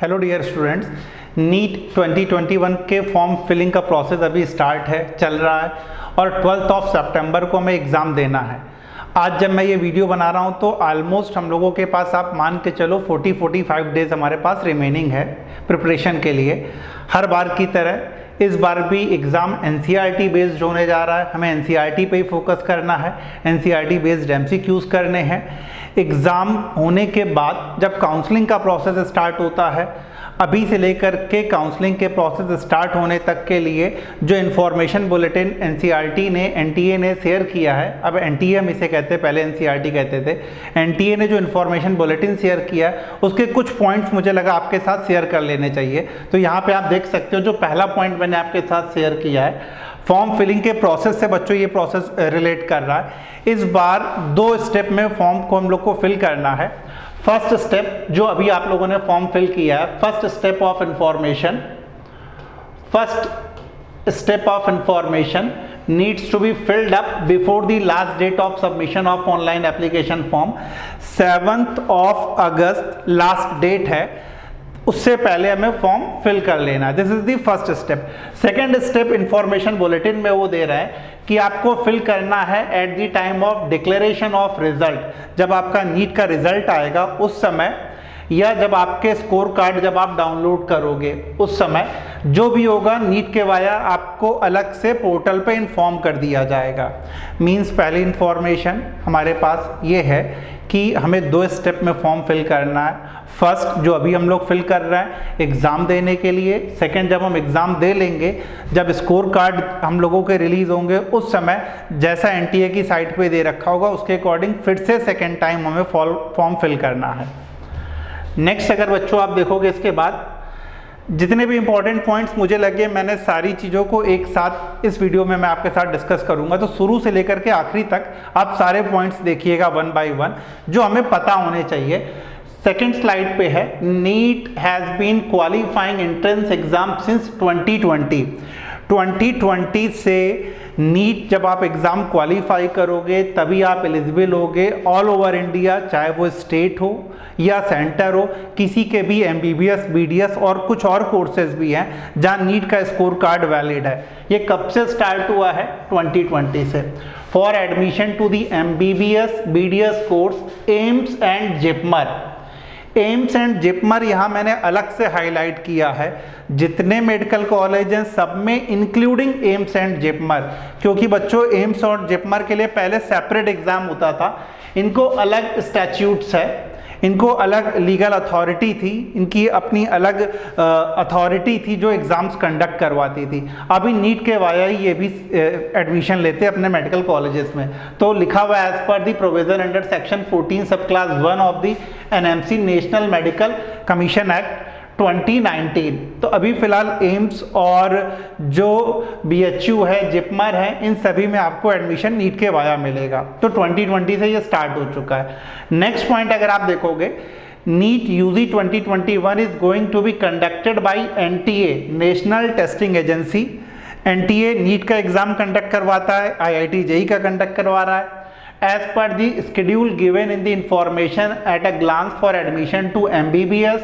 Hello dear students, NEET 2021 के form filling का process अभी स्टार्ट है, चल रहा है और 12 सितंबर को हमें एग्ज़ाम देना है। आज जब मैं ये वीडियो बना रहा हूँ तो ऑलमोस्ट हम लोगों के पास आप मान के चलो 40-45 डेज़ हमारे पास रिमेनिंग है प्रिपरेशन के लिए। हर बार की तरह इस बार भी एग्ज़ाम एनसीईआरटी बेस्ड होने जा रहा है। हमें एनसीईआरटी पे ही फोकस करना है, एनसीईआरटी बेस्ड एमसीक्यूज़ करने हैं। एग्ज़ाम होने के बाद जब काउंसलिंग का प्रोसेस स्टार्ट होता है, अभी से लेकर के काउंसलिंग के प्रोसेस स्टार्ट होने तक के लिए जो इन्फॉर्मेशन बुलेटिन एनसीईआरटी ने एनटीए ने शेयर किया है, अब एनटीए हम इसे कहते हैं, पहले एनसीईआरटी कहते थे। एनटीए ने जो इन्फॉर्मेशन बुलेटिन शेयर किया है उसके कुछ पॉइंट्स मुझे लगा आपके साथ शेयर कर लेने चाहिए। तो यहाँ पे आप देख सकते हो, जो पहला पॉइंट मैंने आपके साथ शेयर किया है, फॉर्म फिलिंग के प्रोसेस से बच्चों ये प्रोसेस रिलेट कर रहा है। इस बार 2 स्टेप में फॉर्म को हम लोग को फिल करना है। फर्स्ट स्टेप जो अभी आप लोगों ने फॉर्म फिल किया है, first step of information needs to be filled up before the last date of submission of online application form। 7th of August last date है, उससे पहले हमें फॉर्म फिल कर लेना है। This is the first step. Second step information bulletin में वो दे रहे हैं कि आपको फिल करना है at the time of declaration of result. जब आपका नीट का रिजल्ट आएगा उस समय, या जब आपके स्कोर कार्ड जब आप डाउनलोड करोगे उस समय, जो भी होगा नीट के वाया आपको अलग से पोर्टल पे इन्फॉर्म कर दिया जाएगा। मींस पहली इन्फॉर्मेशन हमारे पास ये है कि हमें 2 स्टेप में फॉर्म फिल करना है। फर्स्ट जो अभी हम लोग फिल कर रहे हैं एग्ज़ाम देने के लिए, सेकंड जब हम एग्ज़ाम दे लेंगे, जब स्कोर कार्ड हम लोगों के रिलीज़ होंगे उस समय जैसा एनटीए की साइट पे दे रखा होगा उसके अकॉर्डिंग फिर से सेकंड टाइम हमें फॉर्म फिल करना है। नेक्स्ट अगर बच्चों आप देखोगे, इसके बाद जितने भी इंपॉर्टेंट पॉइंट्स मुझे लगे, मैंने सारी चीज़ों को एक साथ इस वीडियो में मैं आपके साथ डिस्कस करूंगा। तो शुरू से लेकर के आखिरी तक आप सारे पॉइंट्स देखिएगा वन बाय वन, जो हमें पता होने चाहिए। सेकेंड स्लाइड पे है, NEET has been qualifying entrance exam since 2020 से नीट जब आप एग्ज़ाम क्वालिफाई करोगे तभी आप एलिजिबल होगे ऑल ओवर इंडिया, चाहे वो स्टेट हो या सेंटर हो। किसी के भी एमबीबीएस, बीडीएस और कुछ और कोर्सेज भी हैं जहाँ नीट का स्कोर कार्ड वैलिड है। ये कब से स्टार्ट हुआ है? 2020 से। For admission to the MBBS BDS course AIIMS and JIPMER. AIIMS and JIPMER यहाँ मैंने अलग से हाईलाइट किया है। जितने मेडिकल कॉलेज हैं सब में इंक्लूडिंग एम्स एंड जिपमर, क्योंकि बच्चों एम्स और जिपमर के लिए पहले सेपरेट एग्जाम होता था। इनको अलग स्टैट्यूट्स है, इनको अलग लीगल अथॉरिटी थी, इनकी अपनी अलग अथॉरिटी थी जो एग्ज़ाम्स कंडक्ट करवाती थी। अभी नीट के वाया ही ये भी एडमिशन लेते हैं अपने मेडिकल कॉलेजेस में। तो लिखा हुआ है as per the provision under section 14 सब class 1 of the NMC national medical commission act 2019। तो अभी फिलहाल एम्स और जो बीएचयू है, जिपमर है, इन सभी में आपको एडमिशन नीट के वाया मिलेगा। तो 2020 से ये स्टार्ट हो चुका है। नेक्स्ट पॉइंट अगर आप देखोगे, NEET UG 2021 is going to be conducted by NTA, national testing agency. NTA NEET का एग्जाम कंडक्ट करवाता है, आईआईटी जेई का कंडक्ट करवा रहा है। As per the schedule given in the information at a glance for admission to MBBS,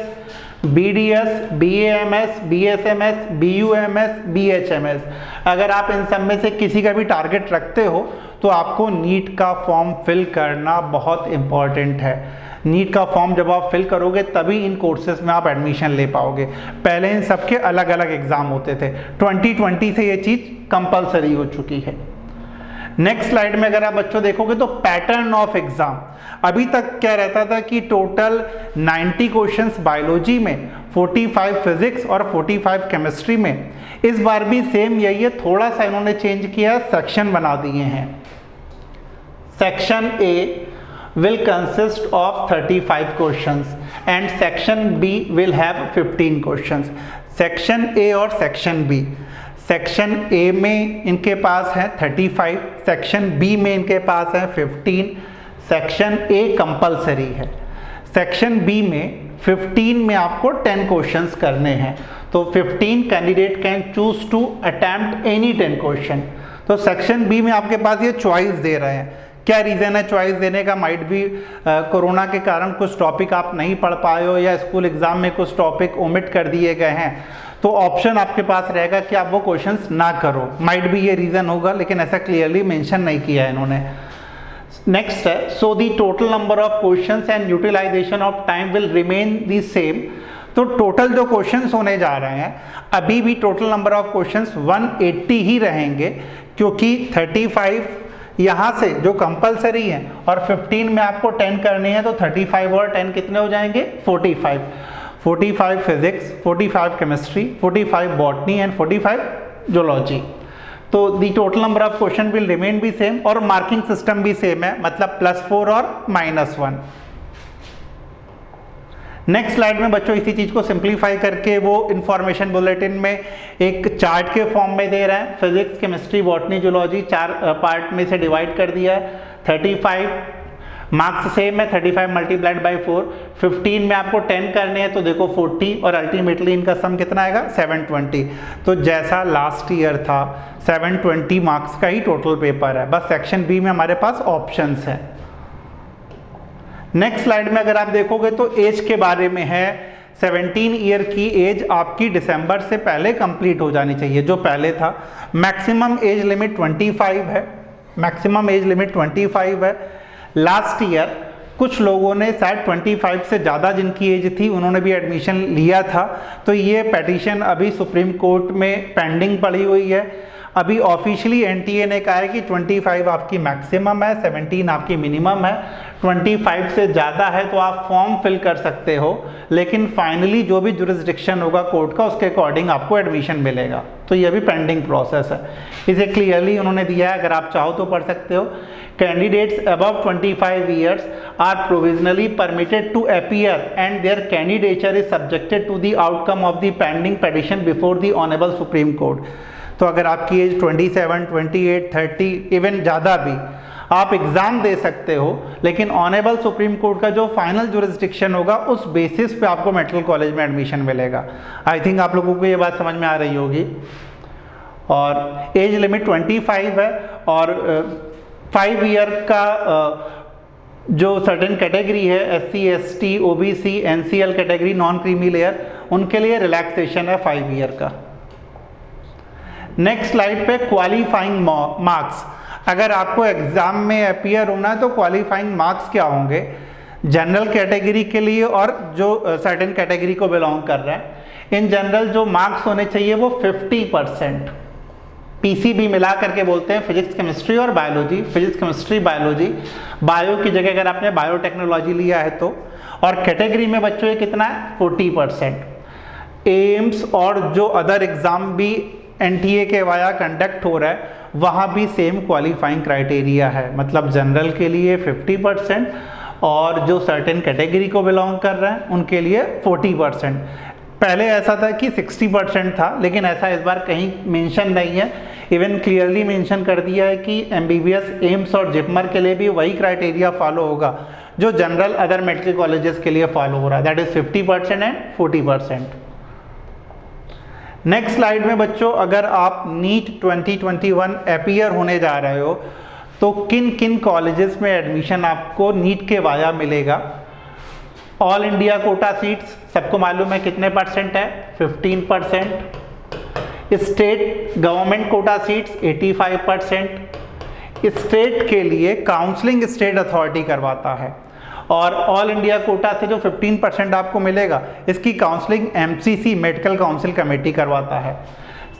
BDS, BAMS, BSMS, BUMS, BHMS। अगर आप इन सब में से किसी का भी टारगेट रखते हो तो आपको नीट का फॉर्म फिल करना बहुत इम्पॉर्टेंट है। नीट का फॉर्म जब आप फिल करोगे तभी इन कोर्सेज में आप एडमिशन ले पाओगे। पहले इन सबके अलग अलग एग्जाम होते थे, 2020 से ये चीज़ कंपलसरी हो चुकी है। नेक्स्ट स्लाइड में अगर आप बच्चों देखोगे तो पैटर्न ऑफ एग्जाम, अभी तक क्या रहता था कि टोटल 90 क्वेश्चंस बायोलॉजी में, 45 फिजिक्स और 45 केमिस्ट्री में। इस बार भी सेम यही है, थोड़ा सा इन्होंने चेंज किया, सेक्शन बना दिए हैं। Section A will consist of 35 questions and section B will have 15 questions। Section A और सेक्शन बी, सेक्शन ए में इनके पास है 35, सेक्शन बी में इनके पास है 15। सेक्शन ए कंपलसरी है, सेक्शन बी में 15 में आपको 10 क्वेश्चंस करने हैं। तो 15 candidate can choose to attempt any 10 question. तो सेक्शन बी में आपके पास ये चॉइस दे रहे हैं क्या रीज़न है चॉइस देने का? माइट भी कोरोना के कारण कुछ टॉपिक आप नहीं पढ़ पाए हो या स्कूल एग्जाम में कुछ टॉपिक ओमिट कर दिए गए हैं, तो ऑप्शन आपके पास रहेगा कि आप वो क्वेश्चंस ना करो। माइट भी ये रीज़न होगा, लेकिन ऐसा क्लियरली मेंशन नहीं किया है इन्होंने। नेक्स्ट है, so the total number of questions and utilisation of time will remain the same. तो टोटल जो क्वेश्चंस होने जा रहे हैं, अभी भी टोटल नंबर ऑफ क्वेश्चंस 180 ही रहेंगे, क्योंकि 35 यहाँ से जो कंपलसरी है और 15 में आपको 10 करने हैं, तो 35 और 10 कितने हो जाएंगे? 45 physics, 45 chemistry, 45 botany and 45 zoology. तो the total number of question will remain भी सेम और मार्किंग सिस्टम भी सेम है, मतलब +4 और -1। नेक्स्ट स्लाइड में बच्चों इसी चीज को सिंप्लीफाई करके वो इंफॉर्मेशन बुलेटिन में एक चार्ट के फॉर्म में दे रहे हैं। Physics, chemistry, botany, zoology 4 part में से डिवाइड कर दिया है। 35 मार्क्स सेम है, 35 मल्टीप्लाइड बाई 4। 15 में आपको 10 करने हैं, तो देखो 40 और अल्टीमेटली इनका सम कितना आएगा? 720। तो जैसा लास्ट ईयर था 720 मार्क्स का ही टोटल पेपर है, बस सेक्शन बी में हमारे पास ऑप्शंस है। नेक्स्ट स्लाइड में अगर आप देखोगे तो एज के बारे में है। 17 ईयर की एज आपकी दिसंबर से पहले कंप्लीट हो जानी चाहिए, जो पहले था। मैक्सिमम एज लिमिट 25 है, मैक्सिमम एज लिमिट 25 है। लास्ट ईयर कुछ लोगों ने शायद 25 से ज़्यादा जिनकी एज थी उन्होंने भी एडमिशन लिया था, तो ये पिटीशन अभी सुप्रीम कोर्ट में पेंडिंग पड़ी हुई है। अभी ऑफिशियली एनटीए ने कहा है कि 25 आपकी मैक्सिमम है, 17 आपकी मिनिमम है। 25 से ज़्यादा है तो आप फॉर्म फिल कर सकते हो, लेकिन फाइनली जो भी जुरिस्डिक्शन होगा कोर्ट का उसके अकॉर्डिंग आपको एडमिशन मिलेगा। तो ये भी पेंडिंग प्रोसेस है, इसे क्लियरली उन्होंने दिया है, अगर आप चाहो तो पढ़ सकते हो। Candidates above 25 years are provisionally permitted to appear and their candidature is subjected to the outcome of the pending petition before the honourable supreme court. तो अगर आपकी एज 27, 28, 30 इवन ज़्यादा भी, आप एग्ज़ाम दे सकते हो, लेकिन ऑनरेबल सुप्रीम कोर्ट का जो फाइनल जुरिस्डिक्शन होगा उस बेसिस पे आपको मेडिकल कॉलेज में एडमिशन मिलेगा। आई थिंक आप लोगों को ये बात समझ में आ रही होगी। और एज लिमिट 25 है और 5 ईयर का जो सर्टेन कैटेगरी है, SC, ST, OBC, NCL category, non creamy layer, उनके लिए रिलैक्सेशन है 5 ईयर का। नेक्स्ट स्लाइड पे क्वालिफाइंग मार्क्स। अगर आपको एग्जाम में अपीयर होना है तो क्वालिफाइंग मार्क्स क्या होंगे जनरल कैटेगरी के लिए और जो सर्टेन कैटेगरी को बिलोंग कर रहे हैं। इन जनरल जो मार्क्स होने चाहिए वो 50%, PCB मिला करके बोलते हैं, फिजिक्स, केमिस्ट्री और biology. Physics, chemistry, biology, bio की जगह अगर आपने बायोटेक्नोलॉजी लिया है तो। और कैटेगरी में बच्चों ये कितना है? 40%। एम्स और जो अदर एग्जाम भी NTA के वाया कंडक्ट हो रहा है, वहाँ भी सेम क्वालिफाइंग क्राइटेरिया है, मतलब जनरल के लिए 50% और जो सर्टेन कैटेगरी को बिलोंग कर रहे हैं उनके लिए 40%। पहले ऐसा था कि 60% था, लेकिन ऐसा इस बार कहीं मेंशन नहीं है। इवन क्लियरली मेंशन कर दिया है कि MBBS, एम्स और जिपमर के लिए भी वही क्राइटेरिया फॉलो होगा जो जनरल अदर मेडिकल कॉलेजेस के लिए फॉलो हो रहा है, that is 50% and 40%। Next slide में बच्चों, अगर आप नीट 2021 अपीयर होने जा रहे हो तो किन किन कॉलेजेस में एडमिशन आपको नीट के वाया मिलेगा। ऑल इंडिया कोटा सीट्स सबको मालूम है कितने % है? 15%। State government Kota seats 85%। State के लिए काउंसलिंग स्टेट अथॉरिटी करवाता है और ऑल इंडिया कोटा से जो 15% आपको मिलेगा इसकी counselling MCC medical council committee करवाता है।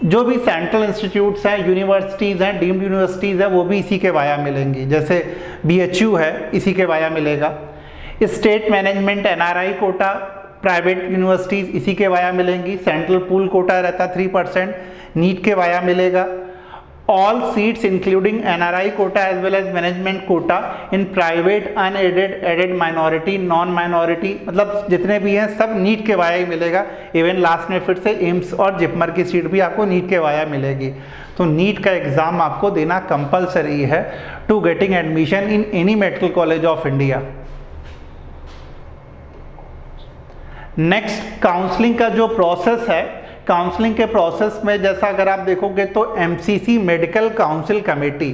जो भी सेंट्रल इंस्टीट्यूट्स हैं, यूनिवर्सिटीज़ हैं, डीम्ड यूनिवर्सिटीज़ हैं, वो भी इसी के वाया मिलेंगी, जैसे BHU है इसी के वाया मिलेगा। State management NRI quota, private universities इसी के वाया मिलेंगी। सेंट्रल पूल कोटा रहता 3%, नीट के वाया मिलेगा। All seats including NRI quota as well as management quota in private, unaided, aided, minority, non-minority, मतलब जितने भी हैं सब नीट के वाया ही मिलेगा। इवन लास्ट में फिर से एम्स और जिपमर की सीट भी आपको नीट के वाया मिलेगी। तो नीट का एग्ज़ाम आपको देना कंपलसरी है to getting admission in any medical college of India. Next, counselling का जो प्रोसेस है, काउंसलिंग के प्रोसेस में जैसा अगर आप देखोगे तो MCC medical council committee,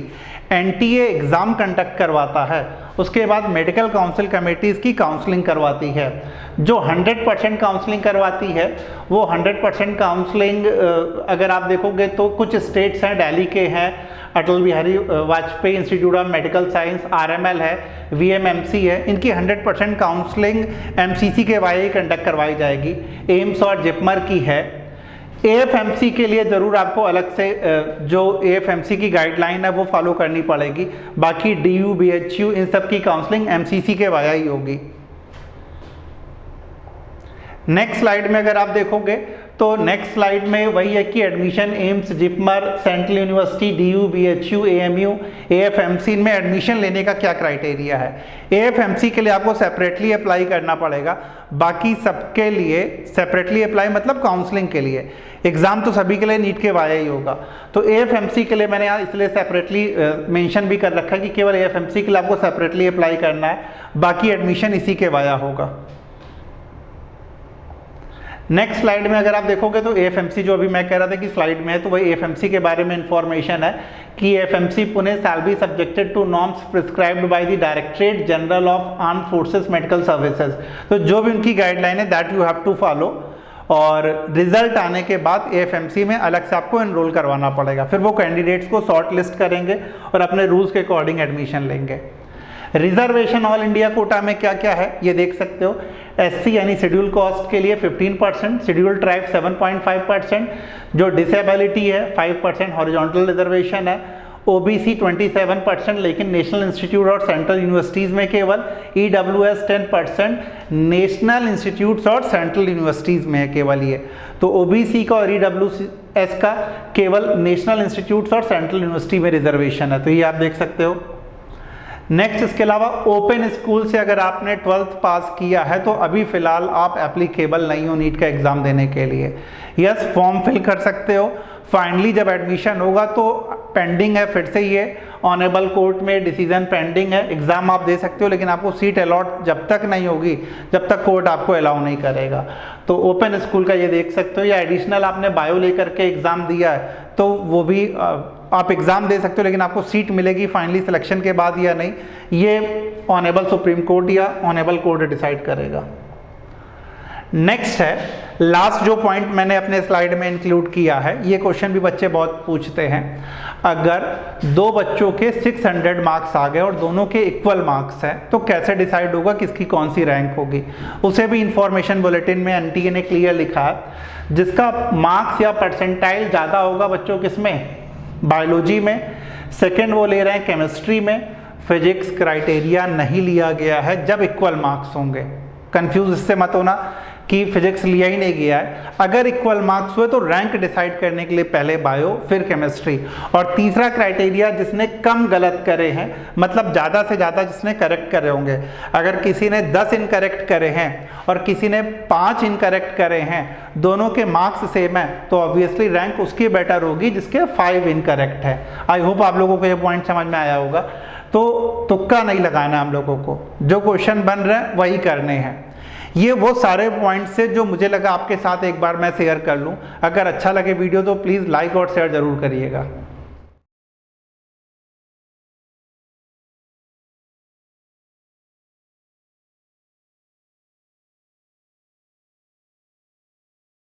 NTA exam conduct करवाता है, उसके बाद मेडिकल काउंसिल कमेटीज़ की काउंसलिंग करवाती है। जो 100% काउंसलिंग करवाती है वो 100% काउंसलिंग अगर आप देखोगे तो कुछ स्टेट्स हैं, दिल्ली के हैं, Atal Bihari Vajpayee Institute of Medical Science RML है, वीएमएमसी है, इनकी 100% काउंसलिंग एमसीसी के वाई कंडक्ट करवाई जाएगी। एम्स और जिपमर की है। एएफएमसी के लिए ज़रूर आपको अलग से जो एएफएमसी की गाइडलाइन है वो फॉलो करनी पड़ेगी। बाकी डीयू, बीएचयू इन सब की काउंसलिंग एमसीसी के वाया ही होगी। नेक्स्ट स्लाइड में अगर आप देखोगे तो नेक्स्ट स्लाइड में वही है कि admission AIIMS, JIPMER, central university, DU, BHU, AMU, AFMC इनमें एडमिशन लेने का क्या क्राइटेरिया है। एएफएमसी के लिए आपको सेपरेटली अप्लाई करना पड़ेगा, बाकी सबके लिए सेपरेटली अप्लाई मतलब काउंसलिंग के लिए। एग्ज़ाम तो सभी के लिए नीट के वाया ही होगा। तो एएफएमसी के लिए मैंने यहाँ इसलिए सेपरेटली मेंशन भी कर रखा है कि केवल एएफएमसी के लिए आपको सेपरेटली अप्लाई करना है, बाकी एडमिशन इसी के वाया होगा। नेक्स्ट स्लाइड में अगर आप देखोगे तो एएफएमसी जो अभी मैं कह रहा था कि स्लाइड में है, तो वही एएफएमसी के बारे में इंफॉर्मेशन है कि AFMC Pune shall be subjected to norms prescribed by the directorate general of armed forces medical services. तो जो भी उनकी गाइडलाइन है that you have to follow, और रिजल्ट आने के बाद एएफएमसी में अलग से आपको एनरोल करवाना पड़ेगा। फिर वो कैंडिडेट्स को शॉर्ट लिस्ट करेंगे और अपने रूल्स के अकॉर्डिंग एडमिशन लेंगे। रिजर्वेशन ऑल इंडिया कोटा में क्या क्या है ये देख सकते हो। एससी यानी शेड्यूल कास्ट के लिए 15%, शेड्यूल ट्राइब 7.5%, जो डिसेबिलिटी है 5% हॉरिजॉन्टल रिजर्वेशन है, ओबीसी 27%, लेकिन नेशनल इंस्टीट्यूट और सेंट्रल यूनिवर्सिटीज़ में केवल, ईडब्ल्यूएस 10%, नेशनल इंस्टीट्यूट्स और सेंट्रल यूनिवर्सिटीज़ में है केवल ये। तो ओबीसी का और ईडब्ल्यूएस का केवल नेशनल इंस्टीट्यूट्स और सेंट्रल यूनिवर्सिटी में रिजर्वेशन है, तो ये आप देख सकते हो। नेक्स्ट इसके अलावा ओपन स्कूल से अगर आपने 12th पास किया है तो अभी फ़िलहाल आप एप्लीकेबल नहीं हो नीट का एग्ज़ाम देने के लिए। यस, फॉर्म फिल कर सकते हो, फाइनली जब एडमिशन होगा तो पेंडिंग है, फिर से ये ऑनरेबल कोर्ट में डिसीजन पेंडिंग है। एग्ज़ाम आप दे सकते हो लेकिन आपको सीट अलॉट जब तक नहीं होगी जब तक कोर्ट आपको अलाउ नहीं करेगा। तो ओपन स्कूल का ये देख सकते हो, या एडिशनल आपने बायो लेकर के एग्ज़ाम दिया है तो वो भी आप एग्ज़ाम दे सकते हो, लेकिन आपको सीट मिलेगी फाइनली सिलेक्शन के बाद या नहीं, ये ऑनरेबल सुप्रीम कोर्ट या ऑनरेबल कोर्ट डिसाइड करेगा। नेक्स्ट है लास्ट जो पॉइंट मैंने अपने स्लाइड में इंक्लूड किया है, ये क्वेश्चन भी बच्चे बहुत पूछते हैं। अगर दो बच्चों के 600 मार्क्स आ गए और दोनों के इक्वल मार्क्स हैं तो कैसे डिसाइड होगा किसकी कौन सी रैंक होगी। उसे भी इंफॉर्मेशन बुलेटिन में एनटीए ने क्लियर लिखा है, जिसका मार्क्स या परसेंटाइल ज़्यादा होगा बच्चों किसमें, बायोलॉजी में, सेकेंड वो ले रहे हैं केमिस्ट्री में, फिजिक्स क्राइटेरिया नहीं लिया गया है जब इक्वल मार्क्स होंगे। कंफ्यूज इससे मत होना कि फिजिक्स लिया ही नहीं गया है। अगर इक्वल मार्क्स हुए तो रैंक डिसाइड करने के लिए पहले बायो फिर केमिस्ट्री। और तीसरा क्राइटेरिया जिसने कम गलत करे हैं, मतलब ज़्यादा से ज़्यादा जिसने करेक्ट करे होंगे। अगर किसी ने 10 इनकरेक्ट करे हैं और किसी ने 5 इनकरेक्ट करे हैं, दोनों के मार्क्स सेम है तो ऑब्वियसली रैंक उसकी बेटर होगी जिसके 5 इनकरेक्ट है। आई होप आप लोगों को ये पॉइंट समझ में आया होगा। तो तुक्का नहीं लगाना हम लोगों को, जो क्वेश्चन बन रहे हैं वही करने हैं। ये वो सारे पॉइंट्स से जो मुझे लगा आपके साथ एक बार मैं शेयर कर लूँ। अगर अच्छा लगे वीडियो तो प्लीज़ लाइक और शेयर ज़रूर करिएगा।